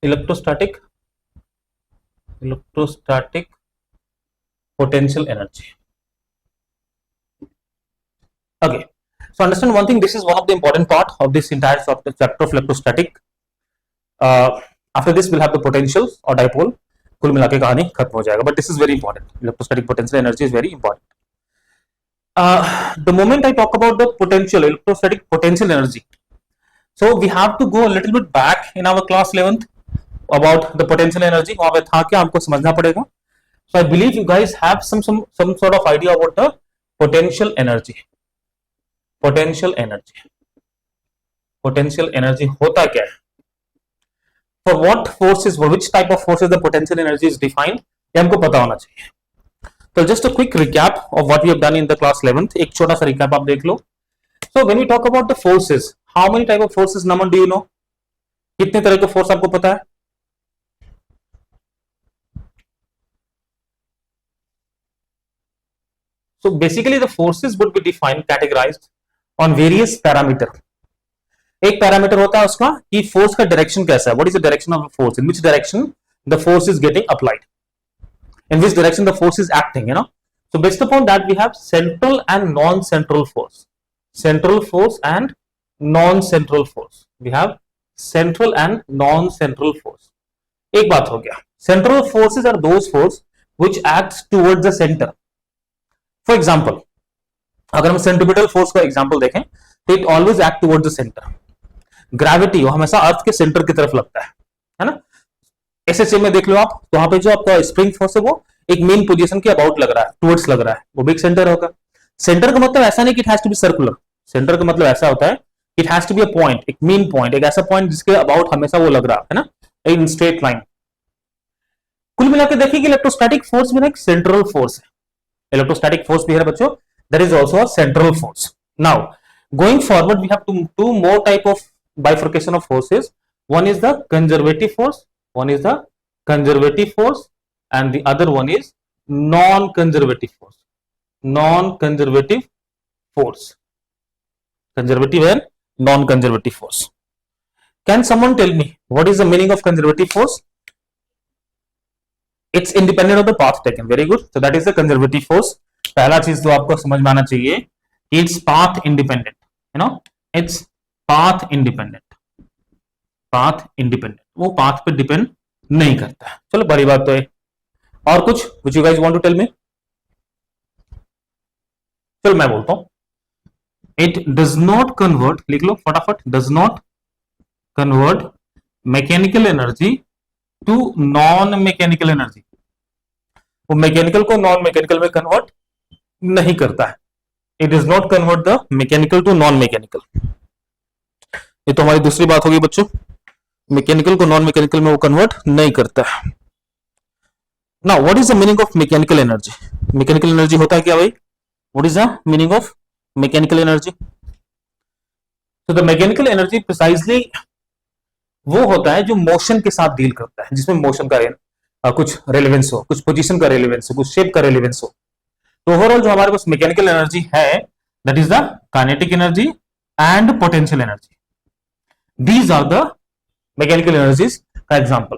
electrostatic potential energy. Okay, so understand one thing, this is one of the important part of this entire chapter of electrostatic. After this we'll have the potentials or dipole. कुल मिला के कहानी खत्म हो जाएगा, but this is very important. Electrostatic potential energy is very important. The moment I talk about the electrostatic potential energy, so we have to go a little bit back in our class 11th about the potential energy. वहां पे था क्या, हमको समझना पड़ेगा. So I believe you guys have some sort of idea about the potential energy. Potential energy होता क्या है? For what forces, for which type of forces the potential energy is defined, ये हमको पता होना चाहिए. So just a quick recap of what we have done in the class 11th. एक छोटा सा recap आप देख लो. So when we talk about the forces, how many type of forces, Naman, do you know? कितने तरह के force आपको पता है? So basically the forces would be defined, categorized on various parameter. एक पैरामीटर होता है उसका कि फोर्स का डायरेक्शन कैसा है. What is the direction of force, in which direction the force is getting applied, in which direction the force is acting, you know. So based upon that we have central and non central force. Central force and non central force. We have central and non central force. एक बात हो गया, central forces are those force which acts towards the centre. For example, अगर हम centripetal force का example देखें तो it always act towards the centre. Gravity वो हमेशा अर्थ के सेंटर की तरफ लगता है ना. एसएचएम में देख लो आप, तो वहां पे जो आपका स्प्रिंग फोर्स है वो एक मेन पोजीशन के अबाउट लग रहा है, टुवर्ड्स लग रहा है, वो भी एक सेंटर होगा. सेंटर का मतलब ऐसा नहीं कि it has to be circular. Centre का मतलब ऐसा होता है it has to be a point, एक मेन पॉइंट, एक ऐसा पॉइंट जिसके अबाउट हमेशा वो लग रहा है ना, इन स्ट्रेट लाइन. कुल मिलाकर देखिए कि इलेक्ट्रोस्टैटिक फोर्स भी ना एक सेंट्रल फोर्स है. इलेक्ट्रोस्टैटिक फोर्स भी है बच्चों, that is also a central force. Now going forward we have two more type of bifurcation of forces. One is the conservative force, and the other one is non-conservative force. Conservative and non-conservative force. Can someone tell me what is the meaning of conservative force? It's independent of the path taken. Very good. So that is the conservative force. पहला चीज तो आपको समझ में आना चाहिए, it's path independent. You know, it's path independent, वो path पे डिपेंड नहीं करता है. चलो बड़ी बात तो है. और कुछ which you guys want to tell me? चलो मैं बोलता हूं, इट डज नॉट कन्वर्ट, लिख लो फटाफट, does not convert mechanical energy to non mechanical energy. वो मैकेनिकल को नॉन मैकेनिकल में कन्वर्ट नहीं करता है. It does not convert the mechanical to non mechanical. ये तो हमारी दूसरी बात होगी बच्चों, मैकेनिकल को नॉन मैकेनिकल में वो कन्वर्ट नहीं करता है. Now what is the meaning of mechanical energy? Mechanical energy होता है क्या भाई? What is the meaning of mechanical energy? तो द मैकेनिकल एनर्जी प्रिसाइजली वो होता है जो मोशन के साथ डील करता है, जिसमें मोशन का कुछ रेलेवेंस हो, कुछ पोजीशन का रेलेवेंस हो, कुछ शेप का रेलेवेंस हो. तो ओवरऑल जो हमारे पास मैकेनिकल एनर्जी है that is the kinetic energy and potential energy. These are the mechanical energies का एग्जांपल.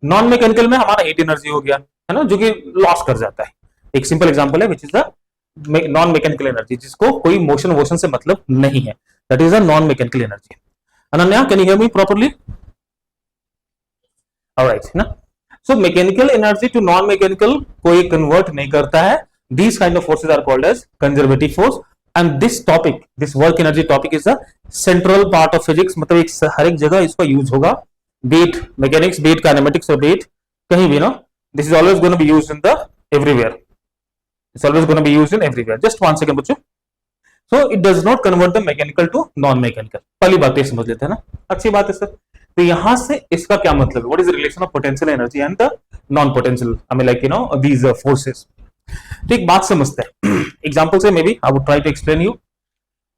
नॉन मैकेनिकल में हमारा हीट एनर्जी हो गया है ना, जो कि लॉस कर जाता है. एक सिंपल एग्जांपल है which is the non mechanical energy, जिसको कोई मोशन से मतलब नहीं है, that is the non mechanical energy. Ananya, can you hear me properly? Alright ना. So mechanical energy to non mechanical कोई कन्वर्ट नहीं करता है. These kind of forces are called as conservative force. And this topic, this work energy topic is a central part of physics. मतलब एक हर एक जगह इसका यूज होगा, be it mechanics, be it kinematics, or be it कहीं भी ना. This is always going to be used in the everywhere. It's always going to be used in everywhere. Just one second बच्चों. So it does not convert the mechanical to non-mechanical. पहली बात ये समझ लेते हैं ना, अच्छी बात है सर. तो यहां से इसका क्या मतलब है? What is the relation of potential energy and the non-potential? I mean like you know these forces. तो एक बात समझते हैं एग्जांपल से. May be I would try to explain you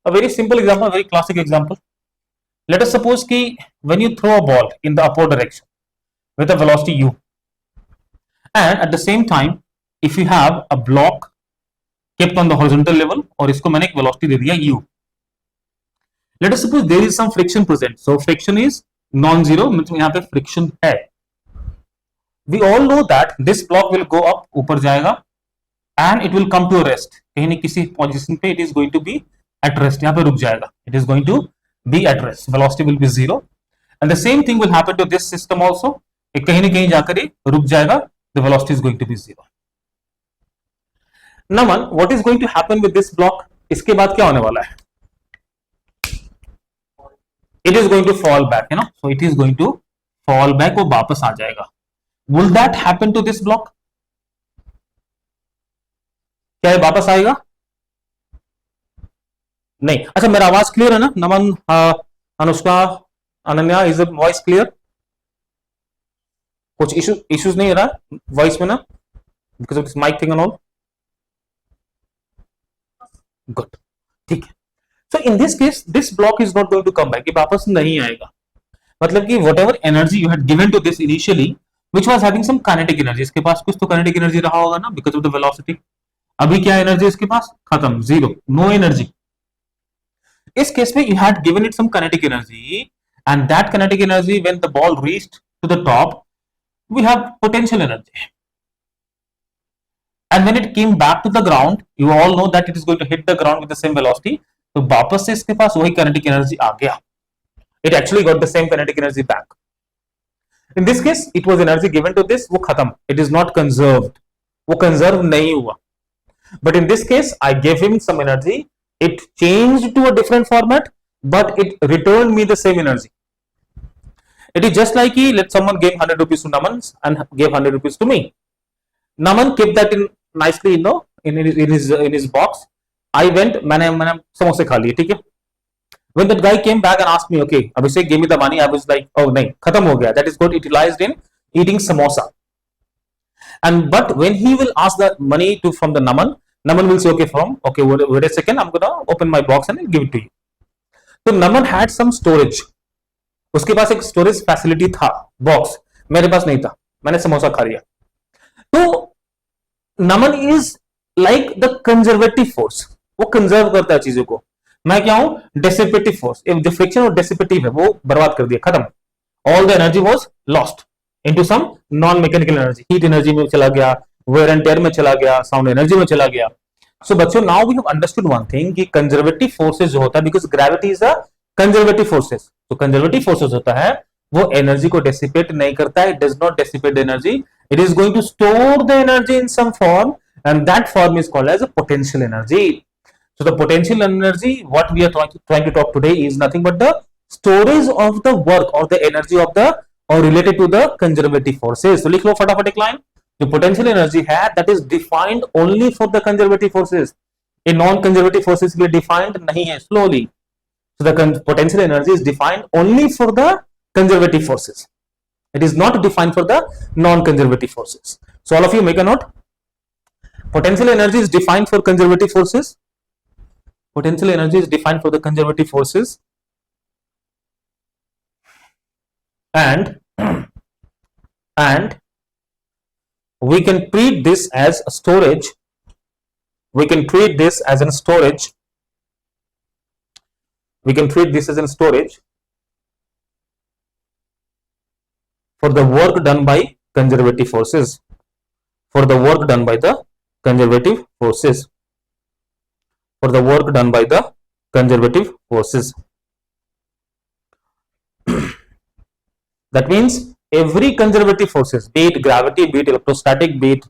a very simple example, very classic example. Let us suppose कि when you throw a ball in the upward direction with a velocity u, and at the same time if you have a block kept on the horizontal level, और इसको मैंने एक velocity दे दिया u. Let us suppose there is some friction present. So friction is non zero मतलब यहाँ पे friction है. We all know that this block will go up, ऊपर जाएगा, and it will come to rest, कहीं ना किसी पोजीशन पे it is going to be at rest, यहाँ पे रुक जाएगा, it is going to be at rest, velocity will be zero. And the same thing will happen to this system also, कहीं ना कहीं जाकर ही रुक जाएगा, the velocity is going to be zero. Naman, what is going to happen with this block? इसके बाद क्या होने वाला है? It is going to fall back, है ना, so it is going to fall back, वो वापस आ जाएगा. Will that happen to this block? क्या ये वापस आएगा? नहीं. अच्छा, मेरा आवाज क्लियर है ना Naman, Anushka, Ananya, is the voice clear? कुछ इश्यूज नहीं हो रहा वॉइस में ना, because of this mic thing and all? Good, ठीक है. So in this case this block is not going to come back, ये वापस नहीं आएगा. मतलब कि whatever energy you had given to this initially which was having some kinetic energy, इसके पास कुछ तो काइनेटिक एनर्जी रहा होगा ना, बिकॉज ऑफ द वेलोसिटी. अभी क्या एनर्जी इसके पास? खत्म, जीरो, नो एनर्जी. इस केस में you had given it some kinetic energy, and that kinetic energy when the ball reached to the top we have potential energy, and when it came back to the ground you all know that it is going to hit the ground with the same velocity, तो वापस से इसके पास वही kinetic energy आ गया. It actually got the same kinetic energy back. In this case it was energy given to this, वो खत्म, it is not conserved, वो conserve नहीं हुआ. But in this case I gave him some energy, it changed to a different format but it returned me the same energy. It is just like let someone gave 100 rupees to Naman and gave 100 rupees to me. Naman kept that in nicely, in his box. I went, मैंने समोसे खा लिए, ठीक है. When that guy came back and asked me, okay, Abhishek gave me the money, I was like, oh नहीं, खत्म हो गया. That is got utilized in eating samosa. And but when he will ask the money to from the Naman will say, okay, wait a second, I'm gonna open my box and give it to you. So Naman had some storage. उसके पास एक storage facility था, box. मेरे पास नहीं था, मैंने समोसा खा लिया. तो Naman is like the conservative force, वो कंजर्व करता है चीजों को. मैं क्या हूं? डेसिपेटिव फोर्स. जो फ्रिक्शन और डेसिपेटिव है वो बर्बाद कर दिया, खत्म. All the energy was lost into some non mechanical energy, heat energy में चला गया, वेयर एंड टेयर में चला गया, साउंड एनर्जी में चला गया. सो बच्चों, now we have understood one thing कि कंजर्वेटिव फोर्सेस जो होता है, because gravity is a conservative forces, तो कंजर्वेटिव फोर्सेस होता है वो एनर्जी को डेसिपेट नहीं करता है. It does not dissipate energy, it is going to store the energy in some form, and that form is called as a potential energy. So the potential energy what we are trying to talk today is nothing but the storage of the work or the energy of the or related to the conservative forces. So लिख लो फटाफट एक line. जो potential energy है that is defined only for the conservative forces, a non conservative forces के लिए defined नहीं है. slowly, so the potential energy is defined only for the conservative forces. It is not defined for the non-conservative forces. So all of you make a note. Potential energy is defined for conservative forces. Potential energy is defined for the conservative forces. And we can treat this as a storage. We can treat this as a storage. We can treat this as a storage for the work done by conservative forces. For the work done by the conservative forces. For the work done by the conservative forces. That means every conservative forces, be it gravity, be it electrostatic, be it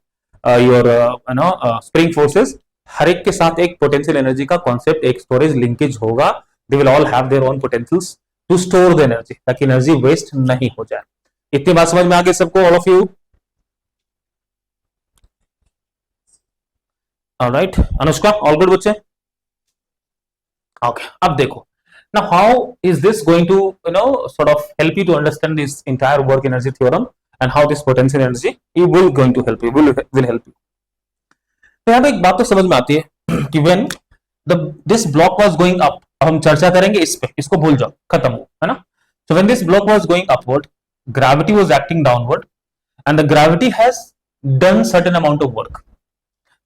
spring forces, हर एक के साथ एक potential energy का concept, एक storage linkage होगा. They will all have their own potentials to store the energy, ताकि energy waste नहीं हो जाए. इतनी बात समझ में आ गई सबको? All of you? Alright. Anushka, all good बच्चे? ओके. अब देखो, now how is this going to sort of help you to understand this entire work energy theorem and how this potential energy it will going to help you, will help you. तो यहाँ पे एक बात तो समझ में आती है कि when this block was going up, अब हम चर्चा करेंगे इस पे, इसको भूल जाओ, खत्म हो, है ना. So when this block was going upward, gravity was acting downward and the gravity has done certain amount of work.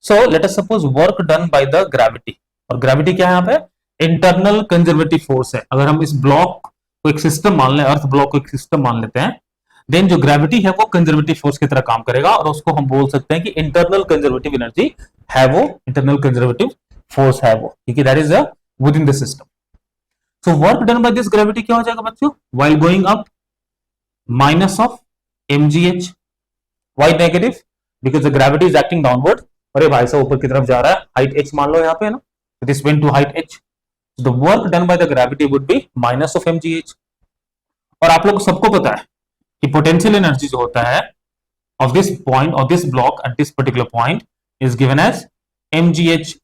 So let us suppose work done by the gravity, और gravity क्या है यहाँ पे? इंटरनल कंजर्वेटिव फोर्स है. अगर हम इस block को एक सिस्टम मान लें, अर्थ ब्लॉक को एक सिस्टम मान लेते हैं, देन जो ग्रेविटी है वो कंजर्वेटिव फोर्स की तरह काम करेगा और उसको हम बोल सकते हैं कि इंटरनल कंजर्वेटिव एनर्जी है वो, इंटरनल कंजर्वेटिव फोर्स है वो, क्योंकि that is with in the system. So work done by this gravity क्या हो जाएगा बच्चों, while going up minus of mgh. Why negative, because the gravity is acting downward. अरे भाई साहब ऊपर की तरफ जा रहा है, हाइट h मान लो यहाँ पे है ना, this went to height h. The work done by the gravity would be minus of mgh. और आप लोग सबको पता है कि पोटेंशियल एनर्जी जो होता है of this point or this block at this particular point is given as mgh.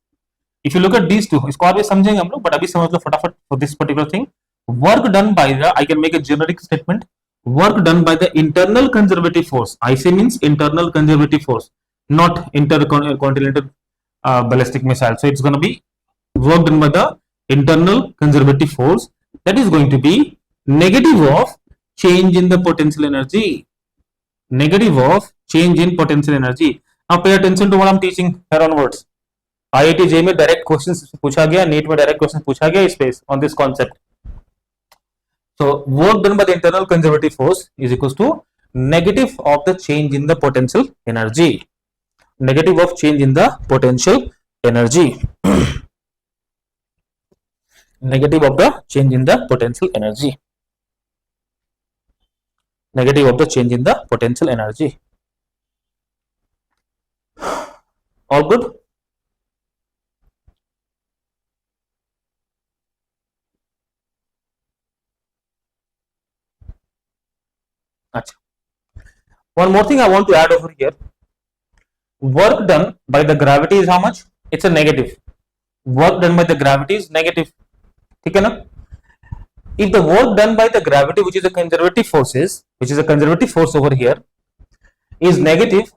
If you look at these two, इसको और भी समझेंगे हम लोग, बट अभी समझ लो फटाफट. for this particular thing, work done by the, I can make a generic statement, work done by the internal conservative force. I say means internal conservative force, not intercontinental ballistic missile. So it's going to be work done by the internal conservative force, that is going to be negative of change in the potential energy. Negative of change in potential energy. Now pay attention to what I'm teaching here onwards. IIT JEE में direct questions पूछा गया, NEET में direct question पूछा गया इस पे on this concept. So work done by the internal conservative force is equals to negative of the change in the potential energy. Negative of change in the potential energy. Negative of the change in the potential energy. Negative of the change in the potential energy. All good? Achha. One more thing I want to add over here. Work done by the gravity is how much? It's a negative. Work done by the gravity is negative. ठीक है ना? If the work done by the gravity, which is a conservative forces, which is a conservative force over here, is negative,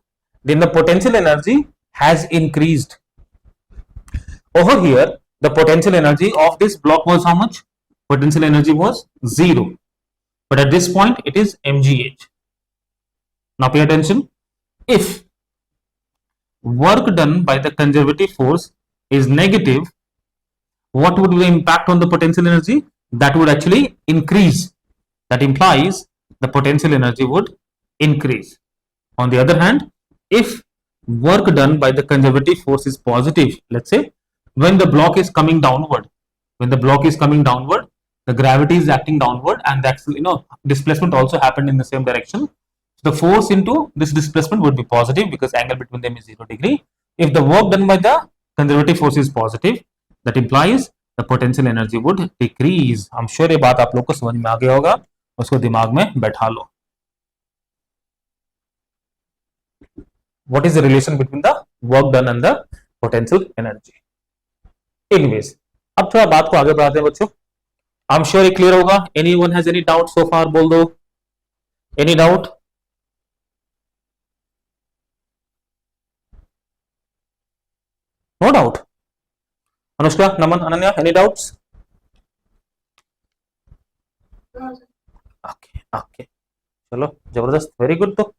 then the potential energy has increased. Over here, the potential energy of this block was how much? Potential energy was 0. But at this point, it is mgh. Now pay attention. If work done by the conservative force is negative, what would be the impact on the potential energy? That would actually increase. That implies the potential energy would increase. On the other hand, if work done by the conservative force is positive, let's say when the block is coming downward, the gravity is acting downward and the actual, displacement also happened in the same direction. So the force into this displacement would be positive because angle between them is 0 degree. If the work done by the conservative force is positive, that implies the potential energy would decrease. I'm sure ये बात आप लोग को समझ में आ गया होगा, उसको दिमाग में बैठा लो. What is the relation between the work done and the potential energy? Anyways, अब थोड़ा बात को आगे बढ़ाते हैं बच्चों. I'm sure ये क्लियर होगा. Anyone has any doubt so far? बोल दो. Any doubt? No doubt. Anushka, नमन, अनन्या, any doubts? Okay. चलो जबरदस्त, वेरी गुड. तो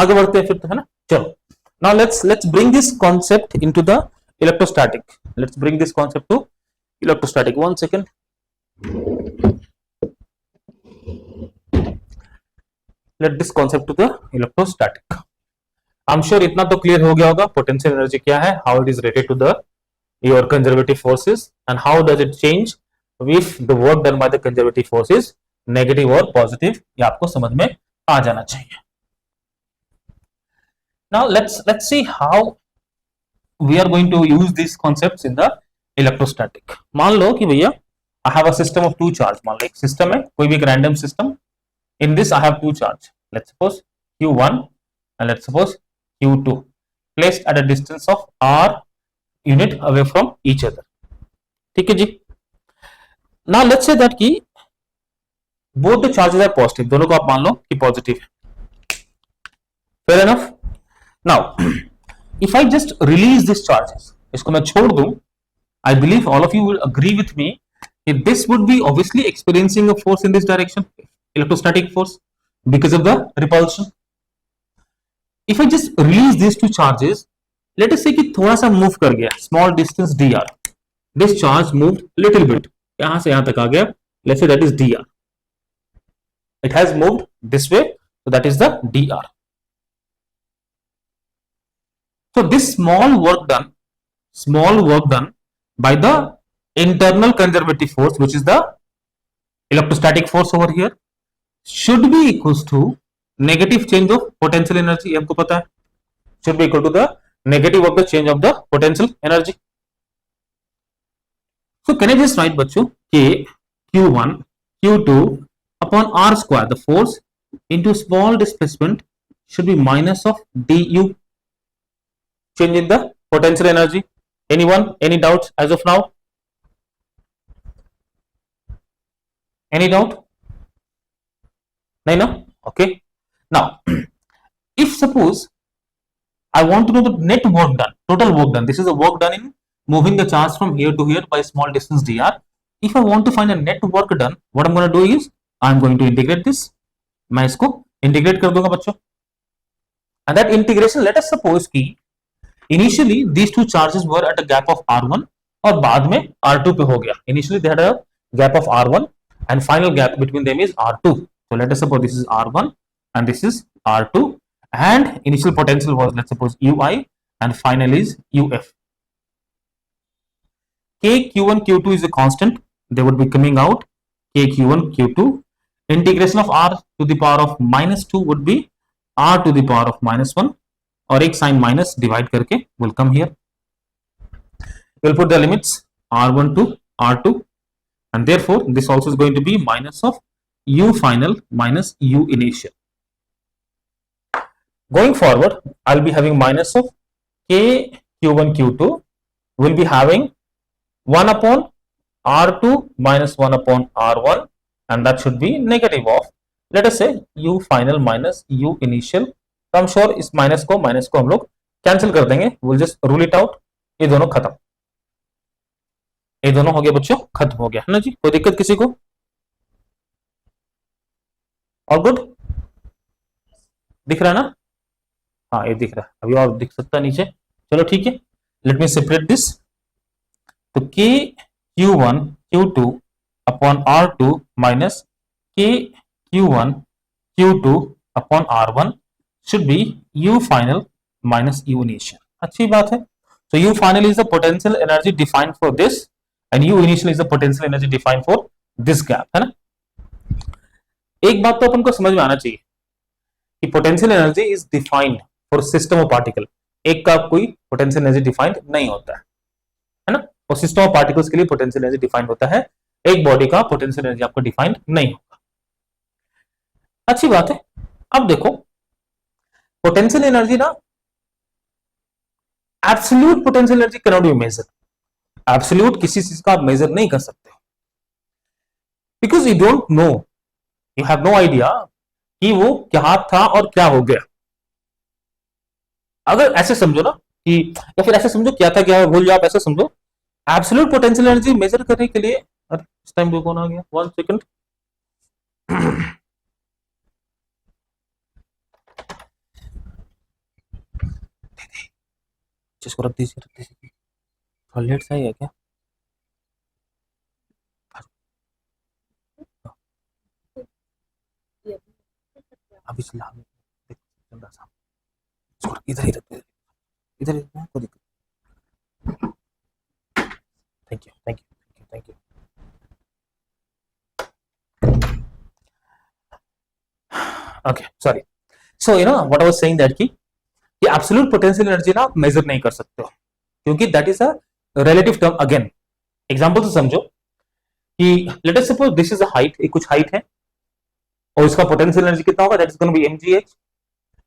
आगे बढ़ते हैं फिर तो, है ना. चलो, now let's bring this concept into the electrostatic. Let's bring this concept to electrostatic. 1 second. Let this concept to the electrostatic. I'm sure इतना तो क्लियर हो गया होगा. पोटेंशियल एनर्जी क्या है, how it is related to the your conservative forces, and how does it change if the work done by the conservative force is negative or positive. ये आपको समझ में आ जाना चाहिए. Now let's see how we are going to use these concepts in the electrostatic. मान लो कि भैया I have a system of two charge. मान लो एक सिस्टम है, कोई भी एक random system. In this I have two charge. Let's suppose Q1 and let's suppose Q2 placed at a distance of r unit away from each other. ठीक है जी. Now let's say that कि both the charges are positive. दोनों को आप मान लो कि positive है. Fair enough. Now if I just release these charges, इसको मैं छोड़ दूं, I believe all of you will agree with me that this would be obviously experiencing a force in this direction, electrostatic force, because of the repulsion. If I just release these two charges, let us say कि थोड़ा सा move कर गया, small distance dr, this charge moved little bit, यहां से यहां तक आ गया, let's say that is dr. It has moved this way, so that is the dr. So this small work done by the internal conservative force, which is the electrostatic force over here, should be equals to negative change of potential energy. ये हमको पता है, should be equal to the negative of the change of the potential energy. So can I just write बच्चों k q1 q2 upon r square, the force into small displacement should be minus of du, change in the potential energy. Anyone, any doubts as of now? Any doubt? No, no. Okay. Now, if suppose I want to know the net work done, total work done. This is the work done in moving the charge from here to here by small distance dr. If I want to find a net work done, what I'm going to do is I'm going to integrate this. मैं इसको integrate कर दूंगा बच्चों. And that integration, let us suppose कि initially these two charges were at a gap of r1 और बाद में r2 पे हो गया. Initially they had a gap of r1 and final gap between them is r2. So let us suppose this is r1 and this is r2, and initial potential was, let's suppose, ui, and final is uf. K q1 q2 is a constant, they would be coming out k q1 q2. Integration of r to the power of minus 2 would be r to the power of minus 1, और एक sign minus divide करके will come here. We'll put the limits r1 to r2, and therefore this also is going to be minus of u final minus u initial. Going forward, I'll be having minus of k q1 q2 will be having 1 upon r2 minus 1 upon r1, and that should be negative of, let us say, u final minus u initial. तो I'm sure इस minus को हम लोग cancel कर देंगे. We'll just rule it out. ये दोनों खत्म, ये दोनों हो गया बच्चों, खत्म हो गया है ना जी. कोई दिक्कत किसी को? All good? दिख रहा है ना? हाँ ये दिख रहा है, अभी और दिख सकता है नीचे. चलो ठीक है, लेट मी सेपरेट दिस. तो k q1 q2 upon r2 minus k q1 q2 upon r1 should be u final minus u initial. अच्छी बात है. So u final is the potential energy defined for this, and u initial is the potential energy defined for this gap, है ना. एक बात तो अपन को समझ में आना चाहिए कि potential energy is defined for system of particle. एक का कोई पोटेंशियल एनर्जी डिफाइंड नहीं होता है ना. और सिस्टम ऑफ पार्टिकल्स के लिए पोटेंशियल एनर्जी डिफाइंड होता है, एक बॉडी का पोटेंशियल एनर्जी आपको डिफाइंड नहीं होगा. अच्छी बात है. अब देखो, पोटेंशियल एनर्जी ना, absolute potential energy can not be measure. Absolute किसी चीज का आप मेजर नहीं कर सकते, because you don't know, you have no idea कि वो क्या था और क्या हो गया. अगर ऐसे समझो ना कि, या फिर ऐसे समझो क्या था क्या भूल जाओ, आप ऐसे समझो. एब्सोल्यूट पोटेंशियल एनर्जी मेजर करने के लिए, इस टाइम कौन आ गया, 1 सेकंड. जिसको रख दीजिए, थोड़ा लेट सा ही है क्या? अभी चला इधर ही रखते, इधर कोई दिक्कत. Thank you thank you thank you. Okay sorry. So you know what I was saying that कि एब्सोल्यूट पोटेंशियल एनर्जी ना आप मेजर नहीं कर सकते हो, क्योंकि that is a relative term. Again example से समझो कि let us suppose this is a height, एक कुछ हाइट है और इसका पोटेंशियल एनर्जी कितना होगा, that is going to be mgh.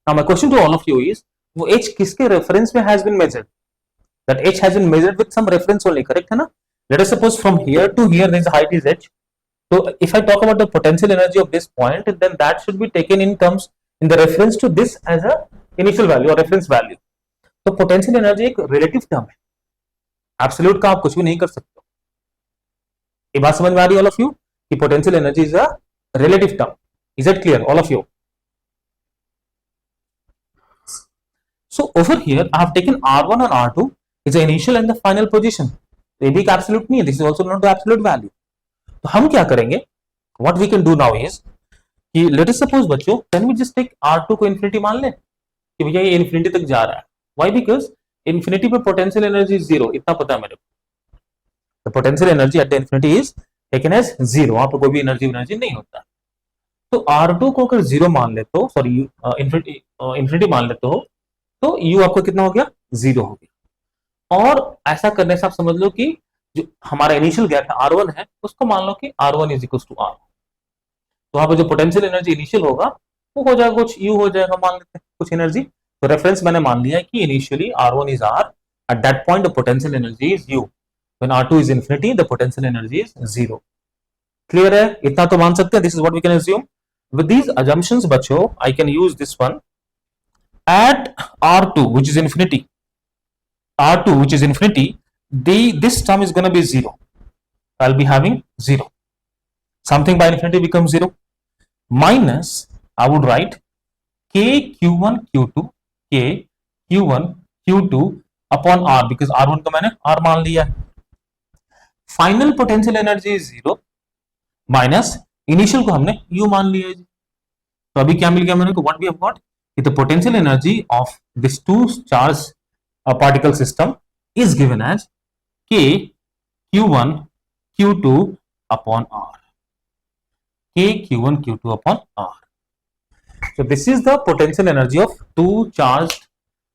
Now my question to all of you is, वो h किसके रेफरेंस में has been measured? That h has been measured with some reference only, correct है ना. Let us suppose from here to here this height is h. So if I talk about the potential energy of this point, then that should be taken in terms in the reference to this as a initial value or reference value. तो potential energy एक relative term है, absolute का आप कुछ भी नहीं कर सकते. ये बात समझ में आ रही है all of you कि potential energy is a relative term. Is that clear all of you? So over here I have taken R1 and R2 is the initial and the final position. ये भी एक absolute नहीं है, this is also not the absolute value. तो हम क्या करेंगे, what we can do now is कि लेट अस सपोज बच्चों, can we just take R2 को इन्फिनिटी मान ले कि भैया ये इन्फिनिटी तक जा रहा है। व्हाई? बिकॉज इन्फिनिटी पे पोटेंशियल एनर्जी जीरो, इतना पता है मेरे को। Potential energy at the infinity is taken as zero, वहां पे कोई भी एनर्जी नहीं होता। तो R2 को अगर जीरो मान लेते हो, सॉरी इन्फिनिटी मान लेते हो, तो U आपको कितना हो गया? जीरो हो गया। और ऐसा करने से आप समझ लो कि जो हमारा इनिशियल गैप है R1 है, उसको मान लो कि R1 is equal to R। तो वहां पर जो पोटेंशियल एनर्जी इनिशियल होगा वो हो जाएगा कुछ U हो जाएगा, मान लेते हैं कुछ एनर्जी। तो रेफरेंस मैंने मान लिया है कि initially R1 is R, at that point the potential energy is U, when R2 is infinity the potential energy is zero. Clear है? इतना तो मान सकते हैं। This is what we can assume. With these assumptions बच्चों, I can use this one at R2 which is infinity, R2 which is infinity, this term is going to be zero. I'll be having zero. Something by infinity becomes zero. Minus, I would write k q1 q2, k q1 q2 upon R, because R1 को मैंने R मान लिया है। Final potential energy is zero, minus initial को हमने U मान लिया है। तो अभी क्या मिल गया मेरे को? What we have got, the potential energy of this two charge particle system is given as k q1 q2 upon r, k q1 q2 upon r. So this is the potential energy of two charged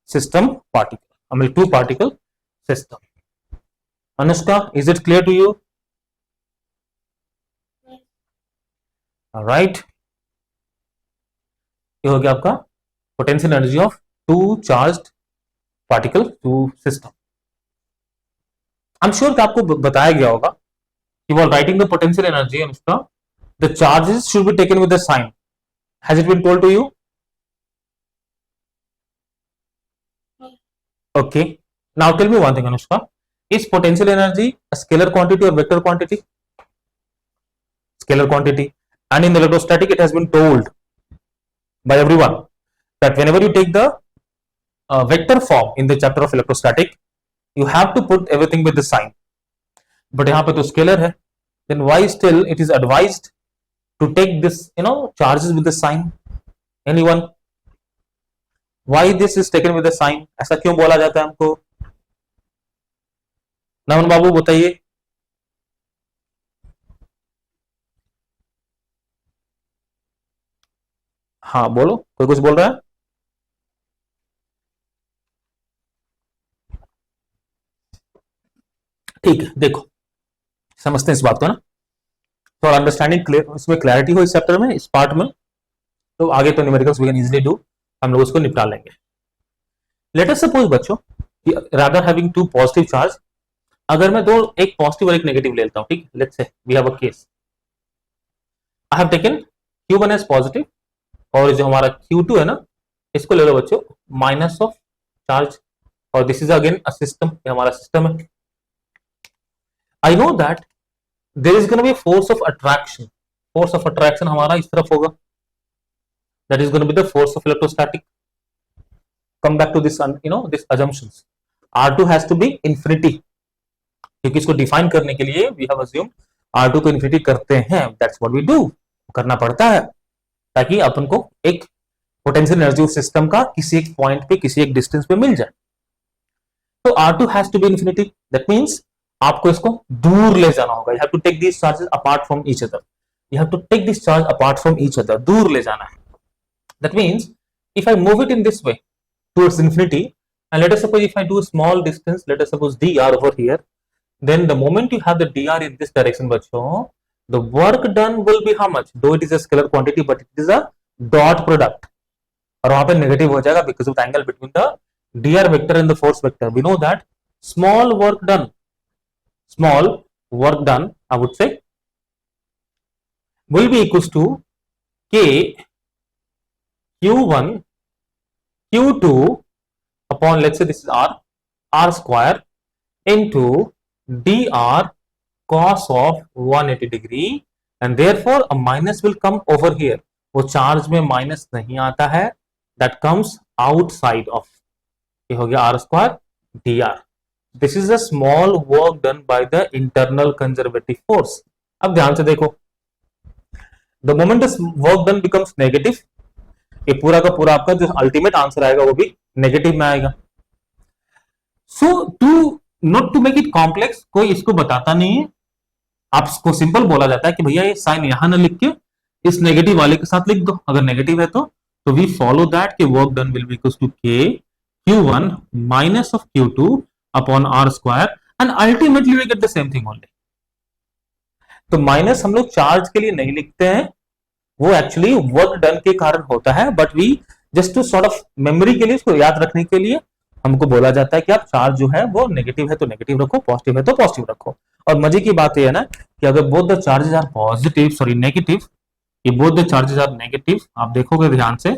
system particle, I mean two particle system. Anushka, is it clear to you? All right, ये हो गया आपका potential energy of two charged particle to system. I'm sure कि आपको बताया गया होगा कि while writing the potential energy, Anushka, the charges should be taken with a sign. Has it been told to you? Okay. Now tell me one thing, Anushka. Is potential energy a scalar quantity or vector quantity? Scalar quantity. And in electrostatic, it has been told by everyone that whenever you take the vector form in the chapter of electrostatic, you have to put everything with the sign. But यहाँ पे तो scalar है, then why still it is advised to take this, charges with the sign? Anyone? Why this is taken with the sign? ऐसा क्यों बोला जाता है हमको? नमन बाबू बताइए। हाँ बोलो, कोई कुछ बोल रहा है? ठीक है, देखो समझते हैं इस बात को ना, थोड़ा अंडरस्टैंडिंग क्लियर, इसमें क्लैरिटी हो इस चैप्टर में, इस पार्ट में, तो आगे तो numericals we can easily do, हम लोग उसको निपटा लेंगे। लेट अस सपोज बच्चों कि rather having two positive charge, अगर मैं दो, एक पॉजिटिव और एक नेगेटिव ले लेता हूं, ठीक, let's say we have a case, I have taken Q1 as positive, और जो हमारा Q2 है ना, इसको ले लो बच्चों माइनस ऑफ चार्ज, और this is again a system, ये हमारा सिस्टम है। I know that there is gonna be force of attraction, force of attraction हमारा इस तरफ होगा, that is gonna be the force of electrostatic. Come back to this, this assumptions, R2 has to be infinity, क्योंकि इसको define करने के लिए we have assume R2 को इंफिनिटी करते हैं, दैट्स व्हाट वी डू, करना पड़ता है ताकि अपन को एक पोटेंशियल एनर्जी सिस्टम का किसी एक पॉइंट पे, किसी एक डिस्टेंस पे मिल जाए। तो R2 has to be infinity, that means आपको इसको दूर ले जाना होगा, you have to take this charges apart from each other, you have to take this charge apart from each other, दूर ले जाना है। That means if I move it in this way towards infinity, and let us suppose if I do a small distance, let us suppose dr over here, then the moment you have the dr in this direction bachcho, the work done will be how much, though it is a scalar quantity but it is a dot product, और वहां पे negative हो जाएगा because of the angle between the dr vector and the force vector. We know that small work done I would say will be equals to k q1 Q2 upon, let's say this is R square into dr cos of 180 degree, and therefore a minus will come over here, वो charge में minus नहीं आता है, that comes outside of, ये हो गया R square dr. This is a small work done by the internal conservative force. अब ध्यान से देखो, the moment this work done becomes negative, ये पूरा का पूरा आपका जो अल्टीमेट आंसर आएगा वो भी नेगेटिव में आएगा। So to not to make it complex, कोई इसको बताता नहीं है, आपको सिंपल बोला जाता है कि भैया ये साइन यहां ना लिख के इस नेगेटिव वाले के साथ लिख दो, अगर नेगेटिव है तो वी फॉलो दैट कि work done will be equal to K Q1 minus of Q2 upon R square and ultimately we get the same thing only. तो माइनस हम लोग चार्ज के लिए नहीं लिखते हैं, वो एक्चुअली वर्क डन के कारण होता है, but we just to sort of memory के लिए, इसको याद रखने के लिए हमको बोला जाता है कि आप चार्ज जो है वो नेगेटिव है तो नेगेटिव रखो, पॉजिटिव है तो पॉजिटिव रखो। और मजे की बात यह है ना कि अगर both the charges are positive, sorry negative, ये both the charges are negative, आप देखोगे ध्यान से,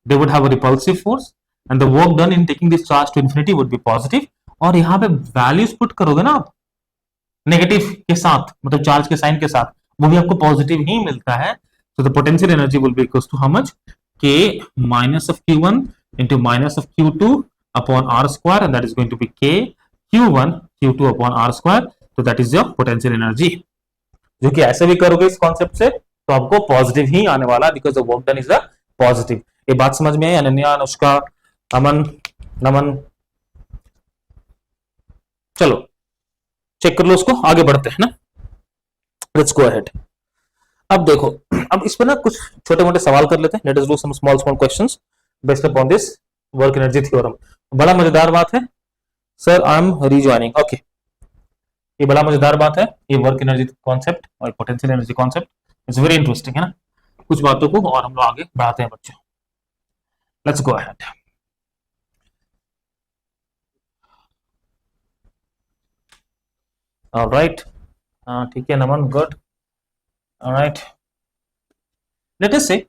they would have a repulsive force and the work done in taking this charge to infinity would be positive। और यहाँ पे values put करोगे ना आप नेगेटिव के साथ, मतलब चार्ज के साइन के साथ, वो भी आपको पॉजिटिव ही मिलता है। so the potential energy will be equals to how much, k minus of q1 into minus of q2 upon r square, and that is going to be k q1 q2 upon r square, so that is your potential energy। जो कि ऐसे भी करोगे इस concept से तो आपको positive ही आने वाला, because the work done is a positive. ये बात समझ में है? अनन्या, अनुष्का, अमन, नमन, चलो चेक कर लो उसको, आगे बढ़ते हैं ना, लेट्स गो अहेड। अब देखो, अब इस पर ना कुछ छोटे मोटे सवाल कर लेते हैं, let us do some small small questions based upon this work energy theorem. बड़ा मजेदार बात है sir, I am rejoining, okay, ये बड़ा मजेदार बात है, ये वर्क एनर्जी कॉन्सेप्ट और potential energy concept it's very interesting है ना। कुछ बातों को और हम लोग आगे बढ़ाते हैं बच्चों, लेट्स गो अहेड। ऑलराइट, ठीक है नमन, गुड, ऑलराइट, लेट अस से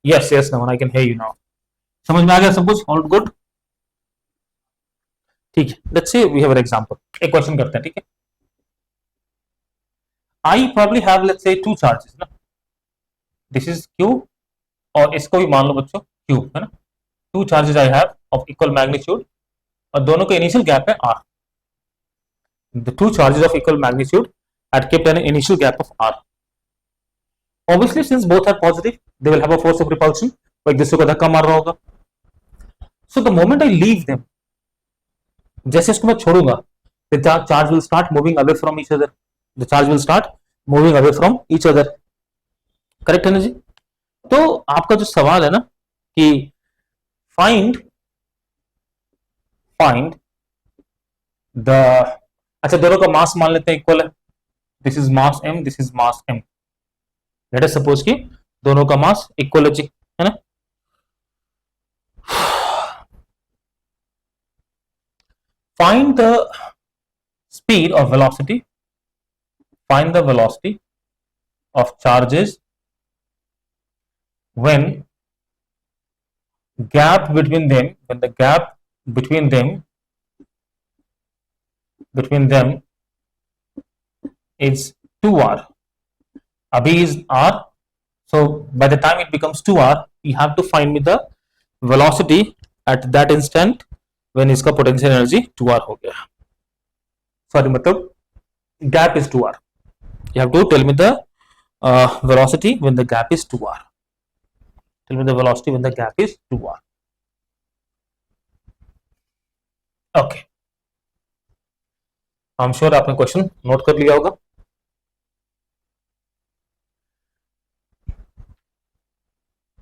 yes yes Naman, I can hear you now, समझ में आ गया सब कुछ, ऑल गुड, ठीक है। Let's say we have an example, एक क्वेश्चन करते हैं, ठीक है। I probably have let's say two charges ना, दिस इज Q और इसको भी मान लो बच्चों Q है ना, two charges I have of equal magnitude और दोनों का इनिशियल गैप है R। The two charges of equal magnitude at kept an initial gap of R। Obviously since both are positive they will have a force of repulsion, तो एक दूसरे को धक्का मार रहा होगा। So the moment I leave them, जैसे इसको मैं छोड़ूंगा, the charge will start moving away from each other, the charge will start moving away from each other, correct है ना जी। तो आपका जो सवाल है ना कि फाइंड द, अच्छा दोनों का मास मान लेते हैं इक्वल है, this is mass m, this is mass m, late us suppose कि दोनों का मास इक्वल है जी, है ना। फाइंड द स्पीड और velocity, find the velocity of charges when gap between them, when the gap between them is 2r, abhi is r, so by the time it becomes 2r you have to find me the velocity at that instant when इसका potential energy 2r हो गया, sorry मतलब gap is 2r, you have to tell me the velocity when the gap is 2r, tell me the velocity when the gap is 2r, okay, I am sure आपने question note कर लिया होगा।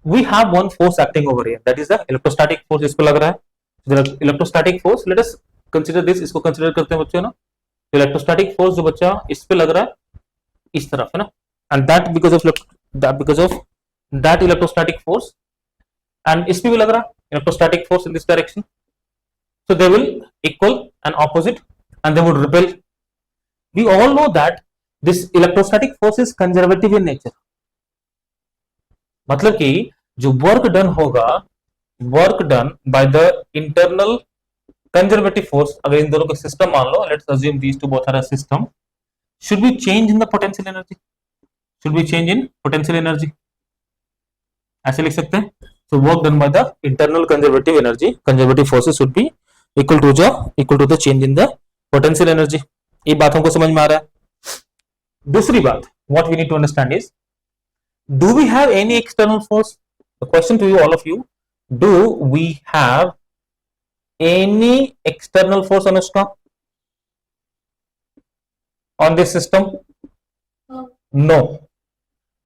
We have one force acting over here, that is the electrostatic force, इस पे लग रहा है, the electrostatic force, let us consider this, इसको कंसिडर करते हैं बच्चों ना, electrostatic force जो बच्चा इस पे लग रहा है इस तरफ है ना, and that because of that electrostatic force, and इस पे भी लग रहा है electrostatic force in this direction, so they will equal and opposite and they would repel। We all know that this electrostatic force is conservative in nature, मतलब कि जो work done होगा, work done by the internal conservative force, अगर इन दोनों का system मान लो, let's assume these two both are a system, should be change in the potential energy, should be change in potential energy, ऐसे लिख सकते हैं। So work done by the internal conservative energy, conservative forces should be equal to the change in the potential energy. ये बात हमको समझ में आ रहा है। दूसरी बात what we need to understand is Do we have any external force? The question to you, all of you, do we have any external force, Anushka, on this system? No.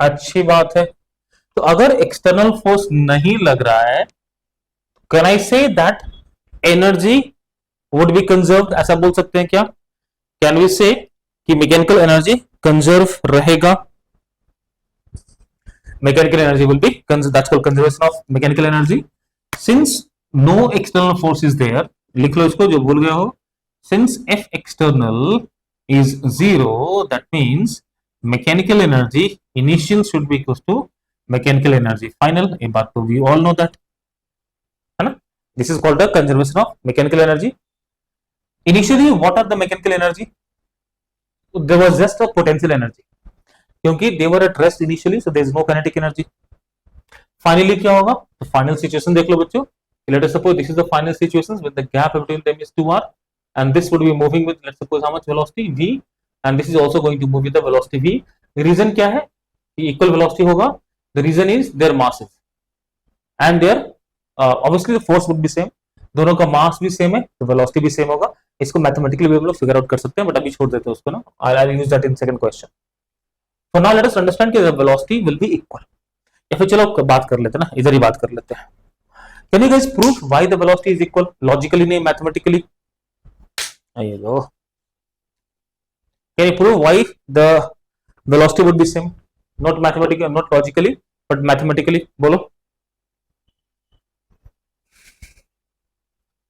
अच्छी बात है. तो अगर एक्सटर्नल फोर्स नहीं लग रहा है, can I say that energy would be conserve? ऐसा बोल सकते हैं क्या? कैन वी से कि मैकेनिकल एनर्जी कंजर्व रहेगा? Mechanical energy will be, that's called conservation of mechanical energy. Since no external force is there, लिख लो इसको जो भूल गए हो. Since F external is zero, that means mechanical energy initial should be equals to mechanical energy final. ये बात तो we all know that, है ना? This is called the conservation of mechanical energy. Initially, what are the mechanical energy? There was just a potential energy, क्योंकि they were at rest initially, so there is no kinetic energy. Finally क्या होगा? तो final situation देख लो बच्चों. Let us suppose this is the final situations when the gap between them is 2r, and this would be moving with, let's suppose, how much velocity v, and this is also going to move with the velocity v. The reason क्या है कि equal velocity होगा? The reason is their masses and their obviously the force would be same. दोनों का मास भी same है तो velocity भी सेम होगा. इसको मैथमेटिकली भी हम लोग फिगर आउट कर सकते हैं, बट अभी छोड़ देते हैं उसको ना. I will use that in second question. For now let us understand कि the velocity will be equal. या फिर चलो बात कर लेते हैं ना, इधर ही बात कर लेते हैं. Can you guys prove why the velocity is equal? Logically नहीं, मैथमेटिकली. आइए लो. Can you prove why the velocity would be same? Not mathematically, not logically, but mathematically. बोलो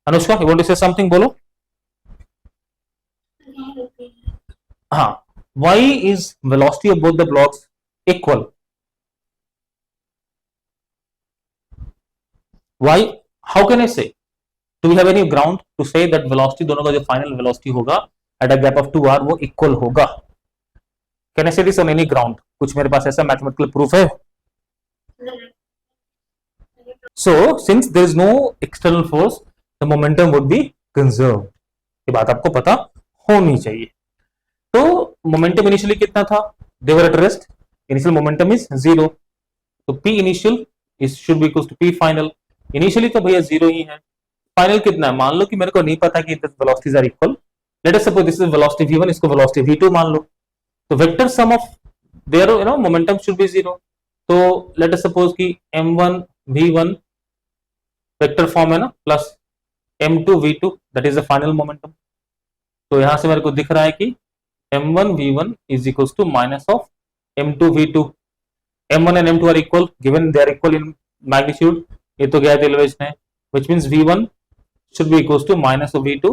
Anushka, you want to say something? बोलो. हाँ. Why is velocity of both the blocks equal? Why? How can I say? Do we have any ground to say that velocity दोनों का जो final velocity होगा at a gap of 2r वो equal होगा? Can I say this on any ground? कुछ मेरे पास ऐसा mathematical proof है? So since there is no external force, the momentum would be conserved. ये बात आपको पता होनी चाहिए. तो मोमेंटम इनिशियली कितना था? They were at rest. Initial momentum is 0. तो P initial is should be equal to P final. Initially तो भैया 0 ही है. फाइनल कितना है? मान लो कि मेरे को नहीं पता कि velocities are equal. Let us suppose this is velocity v1, इसको वेलोसिटी v2 मान लो. तो vector sum of their momentum should be 0. तो लेट अस सपोज कि m1 v1 वेक्टर फॉर्म है ना, plus m2 v2 that is the final momentum. तो यहां से मेरे को दिख रहा है कि m1 v1 is equals to minus of m2 v2. m1 and m2 are equal, given they are equal in magnitude. ये तो गया एलिवेशन है, which means v1 should be equals to minus of v2.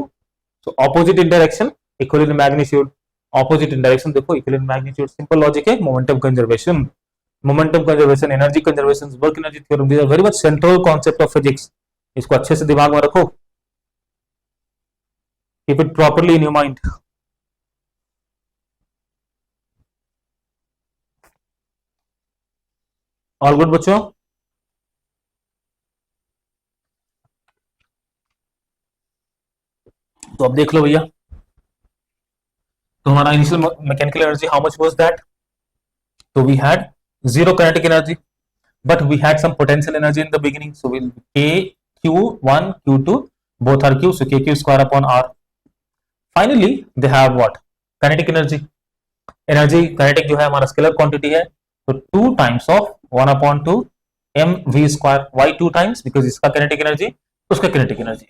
So opposite in direction, equal in magnitude. Opposite in direction देखो, equal in magnitude. Simple logic है. Momentum conservation, energy conservation, work energy theorem. These are very much central concept of physics. इसको अच्छे से दिमाग में रखो. Keep it properly in your mind. All good बच्चों? तो अब देख लो भैया, तो हमारा initial mechanical energy how much was that? तो we had zero kinetic energy, but we had some potential energy in the beginning. So will k q1 q2 both are q, so kq square upon r. Finally they have what? Kinetic energy. Energy kinetic जो है हमारा scalar quantity है, तो 2 times of 1 upon 2 m v square. Why 2 times? Because इसका kinetic energy उसका kinetic energy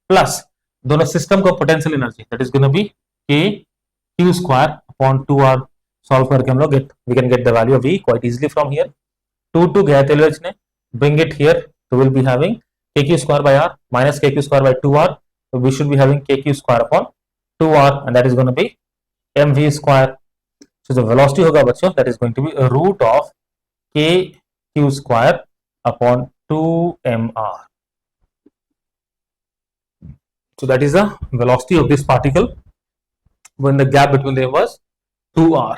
plus दोनों system का potential energy, that is gonna be k q square upon 2r. Solve करके हम लोग we can get the value of v quite easily from here. 2 गया था L H, bring it here, तो will be having kq square by r minus kq square by 2r. so we should be having kq square upon 2r, and that is going to be mv square. so the velocity होगा बच्चों, that is going to be a root of kq square upon 2mr. so that is the velocity of this particle when the gap between them was 2r.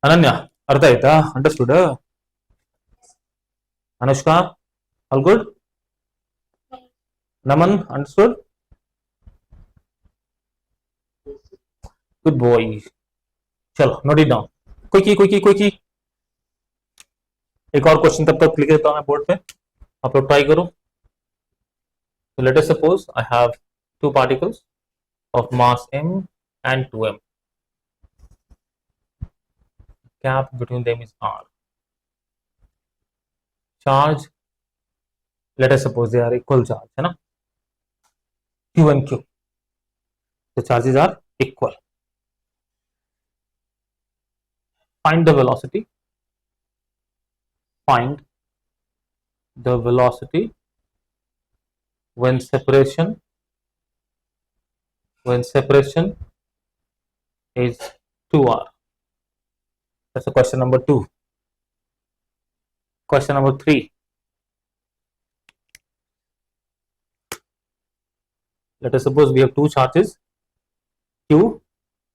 Ananya अर्थ आयता? Understood? Anushka all good? Naman understood? Good boy. चलो note it down. कोई की एक और question तब तक लिख देता हूं मैं बोर्ड पे, आप लोग ट्राई करो. So let us suppose I have two particles of mass m and 2m. Gap between them is r. Charge, let us suppose they are equal charge, है ना, q and q. The charges are equal. Find the velocity. Find the velocity when separation is 2r. That's the question number 2. Question number 3. Let us suppose we have two charges, q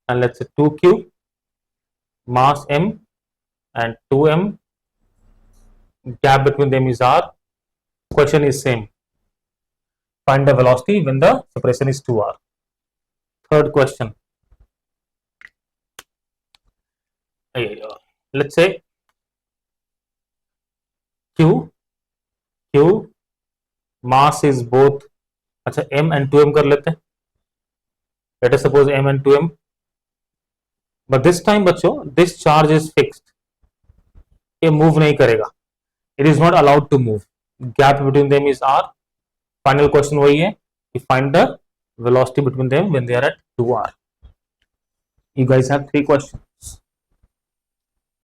and let's say 2q, mass m and 2m, gap between them is r. Question is same. Find the velocity when the separation is 2r. Third question. Let's say q mass is both, अच्छा m and 2m कर लेते हैं. Let us suppose m and 2m, but this time बच्चों this charge is fixed, ये move नहीं करेगा, it is not allowed to move. Gap between them is r. Final question वही है कि find the velocity between them when they are at 2r. You guys have 3 questions.